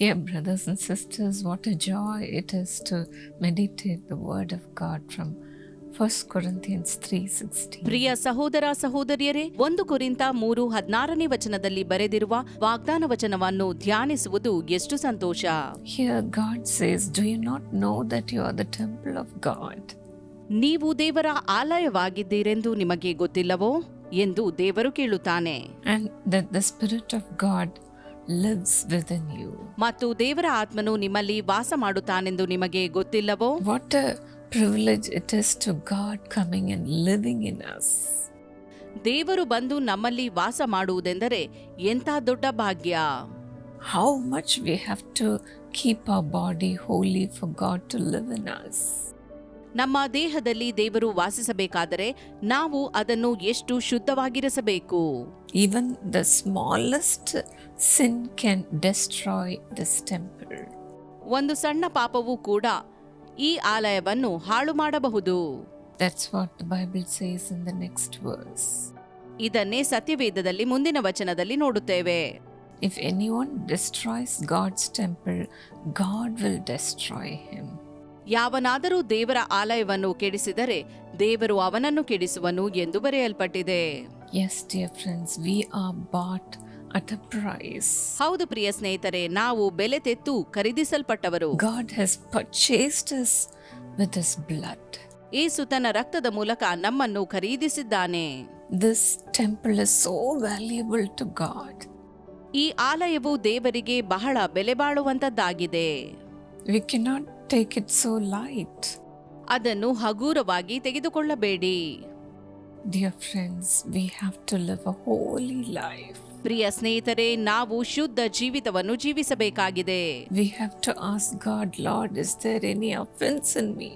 Dear brothers and sisters, what a joy it is to meditate the word of God from 1 Corinthians 3:16. ಪ್ರಿಯ ಸಹೋದರ ಸಹೋದರಿಯರೇ, 1 ಕೊರಿಂಥ 3:16 ವಚನದಲ್ಲಿ ಬರೆದಿರುವ ವಾಗ್ದಾನ ವಚನವನ್ನು ಧ್ಯಾನಿಸುವುದು ಎಷ್ಟು ಸಂತೋಷ. Here God says, do you not know that you are the temple of God? ನೀವು ದೇವರ ಆಲಯವಾಗಿದ್ದೀರೆಂದು ನಿಮಗೆ ಗೊತ್ತಿಲ್ಲವೋ ಎಂದು ದೇವರು ಕೇಳುತ್ತಾನೆ. And that the Spirit of God lives within you. ಮತ್ತು ದೇವರ ಆತ್ಮನು ನಿಮ್ಮಲ್ಲಿ ವಾಸ ಮಾಡುತ್ತಾನೆಂದು ನಿಮಗೆ ಗೊತ್ತಿಲ್ಲವೋ. What a privilege it is to God coming and living in us. ದೇವರು ಬಂದು ನಮ್ಮಲ್ಲಿ ವಾಸ ಮಾಡುವುದೆಂದರೆ ಎಂಥ ದೊಡ್ಡ ಭಾಗ್ಯ. How much we have to keep our body holy for God to live in us. ನಮ್ಮ ದೇಹದಲ್ಲಿ ದೇವರು ವಾಸಿಸಬೇಕಾದರೆ ನಾವು ಅದನ್ನು ಎಷ್ಟು ಶುದ್ಧವಾಗಿರಿಸಬೇಕು. Even the smallest sin can destroy this temple. ಒಂದು ಸಣ್ಣ ಪಾಪವೂ ಕೂಡ ಈ ಆಲಯವನ್ನು ಹಾಳು ಮಾಡಬಹುದು. That's what the Bible says in the next verse. ಇದನ್ನೇ ಸತ್ಯವೇದದಲ್ಲಿ ಮುಂದಿನ ವಚನದಲ್ಲಿ ನೋಡುತ್ತೇವೆ. If anyone destroys God's temple, God will destroy him. ಯಾವನಾದರೂ ದೇವರ ಆಲಯವನ್ನು ಕೆಡಿಸಿದರೆ ದೇವರು ಅವನನ್ನು ಕೆಡಿಸುವನು ಎಂದು ಬರೆಯಲ್ಪಟ್ಟಿದೆ. Yes, dear friends, we are bought at a price. ಹೌದು ಪ್ರಿಯ ಸ್ನೇಹಿತರೆ, ನಾವು ಬೆಲೆ ತೆತ್ತು ಖರೀದಿಸಲ್ಪಟ್ಟವರು. God has purchased us with his blood. ಯೇಸು ತನ್ನ ರಕ್ತದ ಮೂಲಕ ನಮ್ಮನ್ನು ಖರೀದಿಸಿದ್ದಾನೆ. This temple is so valuable to God. ಈ ಆಲಯವು ದೇವರಿಗೆ ಬಹಳ ಬೆಲೆ ಬಾಳುವಂತದ್ದಾಗಿದೆ. We cannot take it so light. ಅದನ್ನು ಹಗೂರವಾಗಿ ತೆಗೆದುಕೊಳ್ಳಬೇಡಿ. Dear friends, we have to live a holy life. ಪ್ರಿಯ ಸ್ನೇಹಿತರೆ, ನಾವು ಶುದ್ಧ ಜೀವಿತವನ್ನು ಜೀವಿಸಬೇಕಾಗಿದೆ. We have to ask God, Lord, is there any offense in me?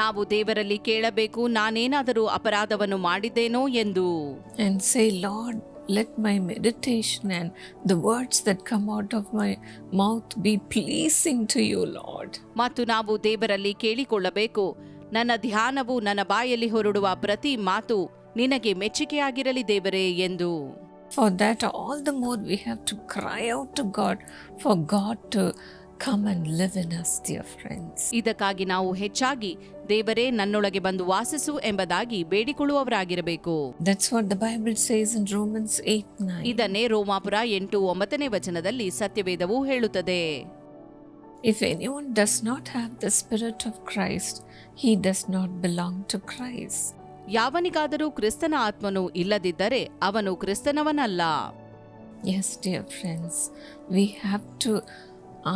ನಾವು ದೇವರಲ್ಲಿ ಕೇಳಬೇಕು, ನಾನೇನಾದರೂ ಅಪರಾಧವನ್ನು ಮಾಡಿದ್ದೇನೋ ಎಂದು. And say, Lord, let my meditation and the words that come out of my mouth be pleasing to you, Lord. ಮತ್ತು ನಾವು ದೇವರಲ್ಲಿ ಕೇಳಿಕೊಳ್ಳಬೇಕು, ನನ್ನ ಧ್ಯಾನವು ನನ್ನ ಬಾಯಲ್ಲಿ ಹೊರಡುವ ಪ್ರತಿ ಮಾತು ನಿನಗೆ ಮೆಚ್ಚುಗೆಯಾಗಿರಲಿ ದೇವರೇ ಎಂದು. For that, all the more we have to cry out to God for God to come and live in us, dear friends. ಇದಕ್ಕಾಗಿ ನಾವು ಹೆಚ್ಚಾಗಿ ದೇವರೇ ನನ್ನೊಳಗೆ ಬಂದು ವಾಸಿಸು ಎಂಬುದಾಗಿ ಬೇಡಿಕೊಳ್ಳುವವರಾಗಿರಬೇಕು. That's what the Bible says in Romans 8:9. ಇದನ್ನೇ ರೋಮಾಪುರ 8:9 ವಚನದಲ್ಲಿ ಸತ್ಯವೇದವು ಹೇಳುತ್ತದೆ. If anyone does not have the Spirit of Christ, he does not belong to Christ. ಯಾವನಿಗಾದರೂ ಕ್ರಿಸ್ತನ ಆತ್ಮನು ಇಲ್ಲದಿದ್ದರೆ ಅವನು ಕ್ರಿಸ್ತನವನಲ್ಲ. Yes, dear friends, we have to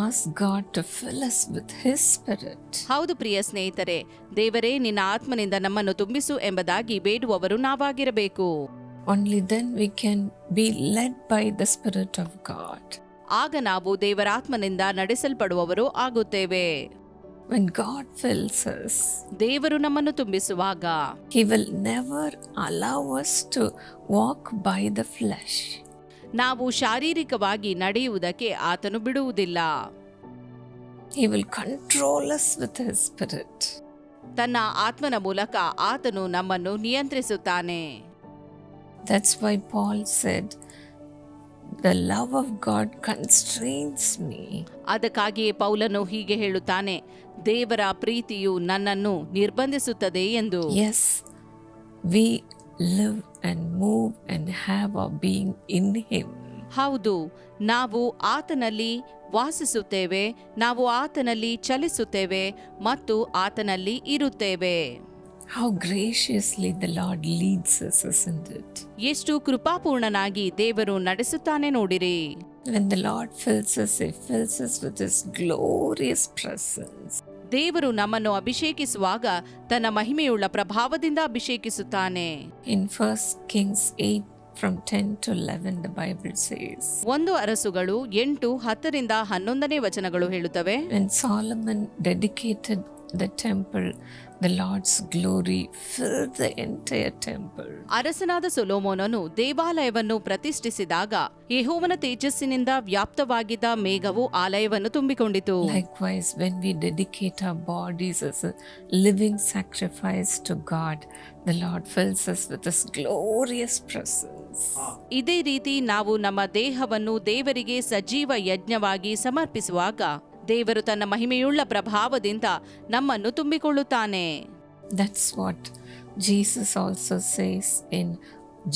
ask God to fill us with His Spirit. ಹೌದು ಪ್ರಿಯ ಸ್ನೇಹಿತರೆ, ದೇವರೇ ನಿನ್ನ ಆತ್ಮನಿಂದ ನಮ್ಮನ್ನು ತುಂಬಿಸು ಎಂಬುದಾಗಿ ಬೇಡುವವರು ನಾವಾಗಿರಬೇಕು. Only then we can be led by the Spirit of God. ಆಗ ನಾವು ದೇವರ ಆತ್ಮನಿಂದ ನಡೆಸಲ್ಪಡುವವರು ಆಗುತ್ತೇವೆ. When God fills us, ದೇವರು ನಮ್ಮನ್ನು ತುಂಬಿಸುವಾಗ He will never allow us to walk by the flesh. ನಾವು ಶಾರೀರಿಕವಾಗಿ ನಡೆಯುವುದಕ್ಕೆ ಆತನು ಬಿಡುವುದಿಲ್ಲ. He will control us with His Spirit. ತನ್ನ ಆತ್ಮನ ಮೂಲಕ ಆತನು ನಮ್ಮನ್ನು ನಿಯಂತ್ರಿಸುತ್ತಾನೆ. That's why Paul said, the love of God constrains me. ಅದಕ್ಕಾಗಿಯೇ ಪೌಲನು ಹೀಗೆ ಹೇಳುತ್ತಾನೆ, ದೇವರ ಪ್ರೀತಿಯು ನನ್ನನ್ನು ನಿರ್ಬಂಧಿಸುತ್ತದೆ ಎಂದು. Yes, we live and move and have our being in Him. ಹೌದು, ನಾವು ಆತನಲ್ಲಿ ವಾಸಿಸುತ್ತೇವೆ, ನಾವು ಆತನಲ್ಲಿ ಚಲಿಸುತ್ತೇವೆ ಮತ್ತು ಆತನಲ್ಲಿ ಇರುತ್ತೇವೆ. How graciously the Lord leads us, isn't it? ಎಷ್ಟು ಕೃಪಾಪೂರ್ಣನಾಗಿ ದೇವರು ನಡೆಸುತ್ತಾನೆ ನೋಡಿರಿ. When the Lord fills us, He fills us with His glorious presence. ದೇವರು ನಮ್ಮನ್ನು ಅಭಿಷೇಕಿಸುವಾಗ ತನ್ನ ಮಹಿಮೆಯುಳ್ಳ ಪ್ರಭಾವದಿಂದ ಅಭಿಷೇಕಿಸುತ್ತಾನೆ. In 1 Kings 8 from 10 to 11, the Bible says, 1 ಅರಸುಗಳು 8:10-11 ವಚನಗಳು ಹೇಳುತ್ತವೆ. when Solomon dedicated the temple, the Lord's glory filled the entire temple. ಅರಸನಾದ ಸೊಲೊಮೋನನು ದೇವಾಲಯವನ್ನು ಪ್ರತಿಷ್ಠಿಸಿದಾಗ ಯೆಹೋವನ ತೇಜಸ್ಸಿನಿಂದ ವ್ಯಾಪ್ತವಾಗಿದ್ದ ಮೇಘವು ಆಲಯವನ್ನು ತುಂಬಿಕೊಂಡಿತು. Likewise, when we dedicate our bodies as a living sacrifice to God, the Lord fills us with His glorious presence. ಇದೇ ರೀತಿ ನಾವು ನಮ್ಮ ದೇಹವನ್ನು ದೇವರಿಗೆ ಸಜೀವ ಯಜ್ಞವಾಗಿ ಸಮರ್ಪಿಸುವಾಗ ದೇವರು ತನ್ನ ಮಹಿಮೆಯುಳ್ಳ ಪ್ರಭಾವದಿಂದ ನಮ್ಮನ್ನು ತುಂಬಿಕೊಳ್ಳುತ್ತಾನೆ. That's what Jesus also says in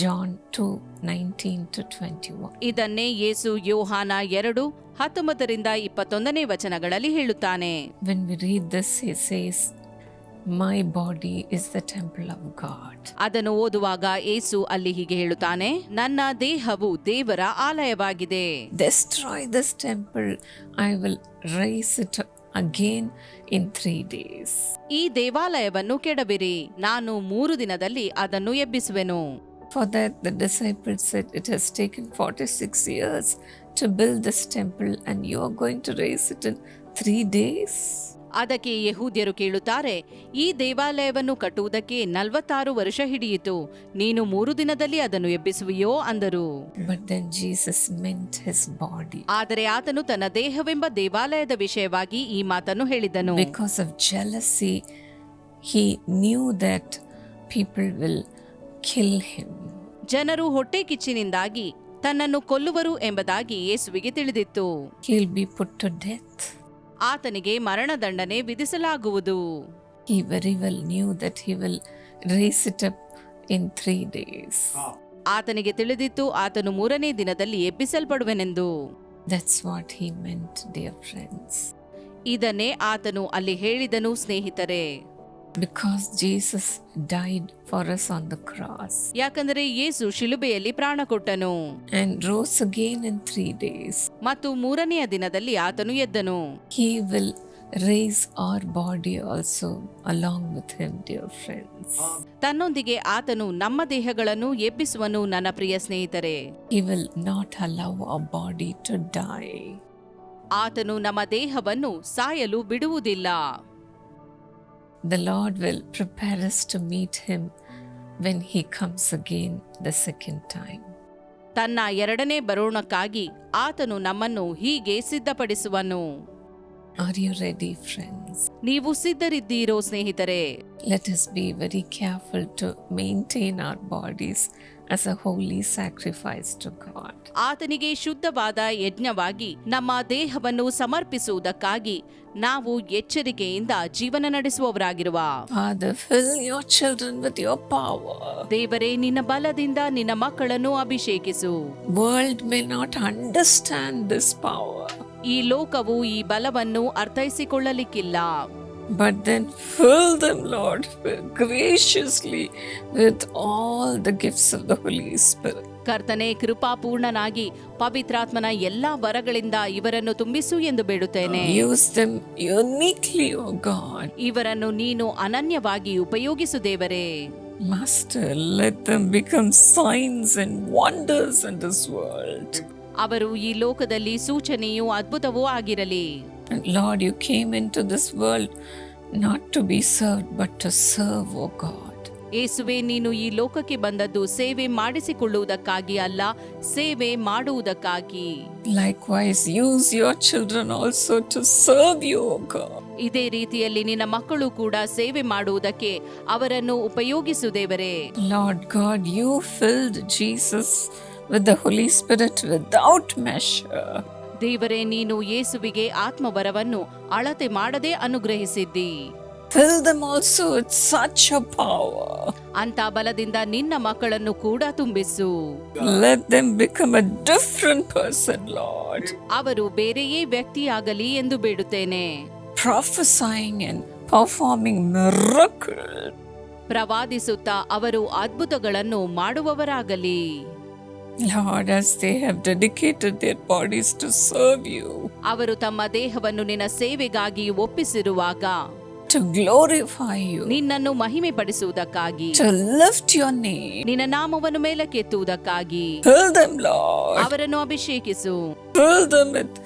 John 2:19-21. ಇದನ್ನೇ ಯೇಸು ಯೋಹಾನ 2:19-21 ವಚನಗಳಲ್ಲಿ ಹೇಳುತ್ತಾನೆ. When we read this, he says, "My body is the temple of God." ಅದನ್ನು ಓದುವಾಗ ಯೇಸು ಅಲ್ಲಿ ಹೀಗೆ ಹೇಳುತ್ತಾನೆ, ನನ್ನ ದೇಹವು ದೇವರ ಆಲಯವಾಗಿದೆ. Destroy this temple, I will raise it again in 3 days. ಈ ದೇವಾಲಯವನ್ನು ಕೆಡವಿರಿ, ನಾನು 3 ದಿನದಲ್ಲಿ ಅದನ್ನು ಎಬ್ಬಿಸುವೆನು. For that the disciples said, "It has taken 46 years to build this temple, and you are going to raise it in 3 days?" ಅದಕ್ಕೆ ಯೆಹೂದ್ಯರು ಕೇಳುತ್ತಾರೆ, ಈ ದೇವಾಲಯವನ್ನು ಕಟ್ಟುವುದಕ್ಕೆ 46 ವರ್ಷ ಹಿಡಿಯಿತು, ನೀನು 3 ದಿನದಲ್ಲಿ ಅದನ್ನು ಎಬ್ಬಿಸುವೆಯೋ ಅಂದರು. But then Jesus meant his body. ಆದರೆ ಆತನು ತನ್ನ ದೇಹವೆಂಬ ದೇವಾಲಯದ ವಿಷಯವಾಗಿ ಈ ಮಾತನ್ನು ಹೇಳಿದನು. Because of jealousy, he knew that people will kill him. ಜನರು ಹೊಟ್ಟೆ ಕಿಚ್ಚಿನಿಂದಾಗಿ ತನ್ನನ್ನು ಕೊಲ್ಲುವರು ಎಂಬುದಾಗಿ ಯೇಸುವಿಗೆ ತಿಳಿದಿತ್ತು. He'll be put to death. ಆತನಿಗೆ ಮರಣದಂಡನೆ ವಿಧಿಸಲಾಗುವುದು. He very well knew that he will raise it up in 3 days. ಆತನಿಗೆ ತಿಳಿದಿತ್ತು ಆತನು 3ನೇ ದಿನದಲ್ಲಿ ಎಬ್ಬಿಸಲ್ಪಡುವೆನೆಂದು. That's what he meant, dear friends. ಇದನ್ನೇ ಆತನು ಅಲ್ಲಿ ಹೇಳಿದನು ಸ್ನೇಹಿತರೆ. Because Jesus died for us on the cross ಯಾಕಂದರೆ ಯೇಸು ಶಿಲುಬೆಯಲ್ಲಿ ಪ್ರಾಣ ಕೊಟ್ಟನು and rose again in 3 days. ಮತ್ತು 3ನೆಯ ದಿನದಲ್ಲಿ ಆತನು ಎದ್ದನು. He will raise our body also along with him, dear friends. ತನ್ನೊಂದಿಗೆ ಆತನು ನಮ್ಮ ದೇಹಗಳನ್ನು ಎಬ್ಬಿಸುವನು ನನ್ನ ಪ್ರಿಯ ಸ್ನೇಹಿತರೆ. He will not allow our body to die. ಆತನು ನಮ್ಮ ದೇಹವನ್ನು ಸಾಯಲು ಬಿಡುವುದಿಲ್ಲ. The Lord will prepare us to meet him when he comes again the second time. ತನ್ನ 2ನೇ ಬರೋಣಕ್ಕಾಗಿ ಆತನು ನಮ್ಮನ್ನು ಹೀಗೆ ಸಿದ್ಧಪಡಿಸುವನು. Are you ready, friends? ನೀವು ಸಿದ್ಧರಿದ್ದೀರೋ ಸ್ನೇಹಿತರೆ? Let us be very careful to maintain our bodies as a holy sacrifice to God. ಆತನಿಗೆ ಶುದ್ಧವಾದ ಯಜ್ಞವಾಗಿ ನಮ್ಮ ದೇಹವನ್ನು ಸಮರ್ಪಿಸುವುದಕ್ಕಾಗಿ ನಾವು ಎಚ್ಚರಿಕೆಯಿಂದ ಜೀವನ ನಡೆಸುವವರಾಗಿರುವ. Father, fill your children with your power. ದೇವರೇ, ನಿನ್ನ ಬಲದಿಂದ ನಿನ್ನ ಮಕ್ಕಳನ್ನು ಅಭಿಷೇಕಿಸು. World may not understand this power. ಈ ಲೋಕವು ಈ ಬಲವನ್ನು ಅರ್ಥೈಸಿಕೊಳ್ಳಲಿಕ್ಕಿಲ್ಲ. But then fill them, Lord, graciously with all the gifts of the Holy Spirit. ಕರ್ತನೇ, ಕೃಪಾಪೂರ್ಣನಾಗಿ ಪವಿತ್ರಾತ್ಮನ ಎಲ್ಲಾ ವರಗಳಿಂದ ಇವರನ್ನು ತುಂಬಿಸು ಎಂದು ಬೇಡುತ್ತೇನೆ. Use them uniquely, O God. ಇವರನ್ನು ನೀನು ಅನನ್ಯವಾಗಿ ಉಪಯೋಗಿಸು ದೇವರೇ. Master, let them become signs and wonders in this world. ಅವರು ಈ ಲೋಕದಲ್ಲಿ ಸೂಚನೆಯೂ ಅದ್ಭುತವೂ ಆಗಿರಲಿ. And Lord, you came into this world not to be served, but to serve, O God. ಯೇಸುವೆ, ನೀನು ಈ ಲೋಕಕ್ಕೆ ಬಂದದ್ದು ಸೇವೆ ಮಾಡಿಸಿಕೊಳ್ಳುವುದಕ್ಕಾಗಿ ಅಲ್ಲ, ಸೇವೆ ಮಾಡುವುದಕ್ಕಾಗಿ. Likewise, use your children also to serve you, O God. ಇದೇ ರೀತಿಯಲ್ಲಿ ನಿನ್ನ ಮಕ್ಕಳು ಕೂಡ ಸೇವೆ ಮಾಡುವುದಕ್ಕೆ ಅವರನ್ನು ಉಪಯೋಗಿಸು ದೇವರೇ. Lord God, you filled Jesus with the Holy Spirit without measure. ದೇವರೇ, ನೀನು ಯೇಸುವಿಗೆ ಆತ್ಮವರವನ್ನು ಅಳತೆ ಮಾಡದೆ ಅನುಗ್ರಹಿಸಿದ್ದಿ. Fill them also with such a power. ಅಂತ ಬಲದಿಂದ ನಿನ್ನ ಮಕ್ಕಳನ್ನು ಕೂಡ ತುಂಬಿಸು. Let them become a different person, Lord. ಅವರು ಬೇರೆಯೇ ವ್ಯಕ್ತಿಯಾಗಲಿ ಎಂದು ಬೇಡುತ್ತೇನೆ. Prophesying and performing miracles. ಪ್ರವಾದಿಸುತ್ತಾ ಅವರು ಅದ್ಭುತಗಳನ್ನು ಮಾಡುವವರಾಗಲಿ. Lord, as they have dedicated their bodies to serve you, ಅವರು ತಮ್ಮ ದೇಹವನ್ನು ನಿನ್ನ ಸೇವೆಗಾಗಿ ಒಪ್ಪಿಸಿರುವಾಗ, to glorify you, ನಿನ್ನನ್ನು ಮಹಿಮೆ ಪಡಿಸುವುದಕ್ಕಾಗಿ, to lift your name, ನಿನ್ನ ನಾಮವನ್ನು ಮೇಲಕ್ಕೆತ್ತುವುದಕ್ಕಾಗಿ fill them, Lord. ಅವರನ್ನು ಅಭಿಷೇಕಿಸು. Fill them with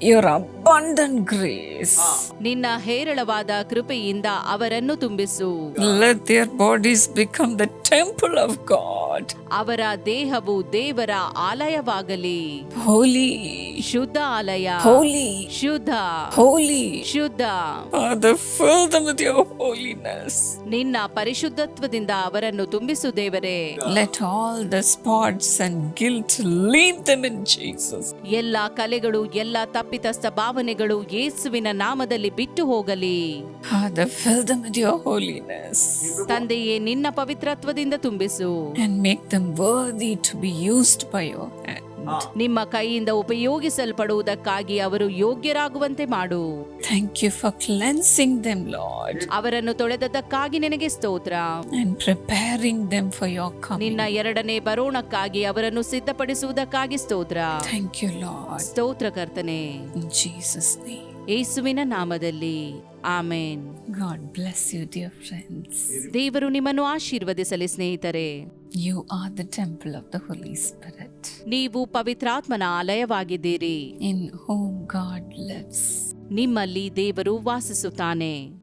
your abundant grace. ನಿನ್ನ ಹೇರಳವಾದ ಕೃಪೆಯಿಂದ ಅವರನ್ನು ತುಂಬಿಸು. Let their bodies become the temple of God. ಅವರ ದೇಹವು ದೇವರ ಆಲಯವಾಗಲಿ. Holy, ಶುದ್ಧ ಆಲಯ. holy, ಶುದ್ಧ. holy. ಶುದ್ಧ. Father, fill them with your holiness. ನಿನ್ನ ಪರಿಶುದ್ಧತ್ವದಿಂದ ಅವರನ್ನು ತುಂಬಿಸು ದೇವರೇ. Let all the spots and guilt leave them in Jesus. ಎಲ್ಲ ಕಲೆಗಳು, ಎಲ್ಲ ತಪ್ಪಿತಸ್ಥ ಭಾವನೆಗಳು ಯೇಸುವಿನ ನಾಮದಲ್ಲಿ ಬಿಟ್ಟು ಹೋಗಲಿ. Father, fill them with your holiness. ತಂದೆಯೇ, ನಿನ್ನ ಪವಿತ್ರತ್ವದಿಂದ ತುಂಬಿಸು. And make them worthy to be used by your hand. ನಿಮ್ಮ ಕೈಯಿಂದ ಉಪಯೋಗಿಸಲ್ಪಡುವುದಕ್ಕಾಗಿ ಅವರು ಯೋಗ್ಯರಾಗುವಂತೆ ಮಾಡು. Thank you for cleansing them, Lord, ಅವರನ್ನು ತೊಳೆದದ್ದಕ್ಕಾಗಿ ನಿನಗೆ ಸ್ತೋತ್ರ. and preparing them for your coming. ನಿನ್ನ ಎರಡನೇ ಬರೋಣಕ್ಕಾಗಿ ಅವರನ್ನು ಸಿದ್ಧಪಡಿಸುವುದಕ್ಕಾಗಿ ಸ್ತೋತ್ರ. Thank you, Lord. ಸ್ತೋತ್ರ ಕರ್ತನೆ, In Jesus' name. ಯೇಸುವಿನ ನಾಮದಲ್ಲಿ ಆಮೇನ್. God bless you, dear friends. ದೇವರು ನಿಮ್ಮನ್ನು ಆಶೀರ್ವದಿಸಲಿ ಸ್ನೇಹಿತರೆ. You are the temple of the Holy Spirit, ನೀವು ಪವಿತ್ರಾತ್ಮನ ಆಲಯವಾಗಿದ್ದೀರಿ. in whom God lives. ನಿಮ್ಮಲ್ಲಿ ದೇವರು ವಾಸಿಸುತ್ತಾನೆ.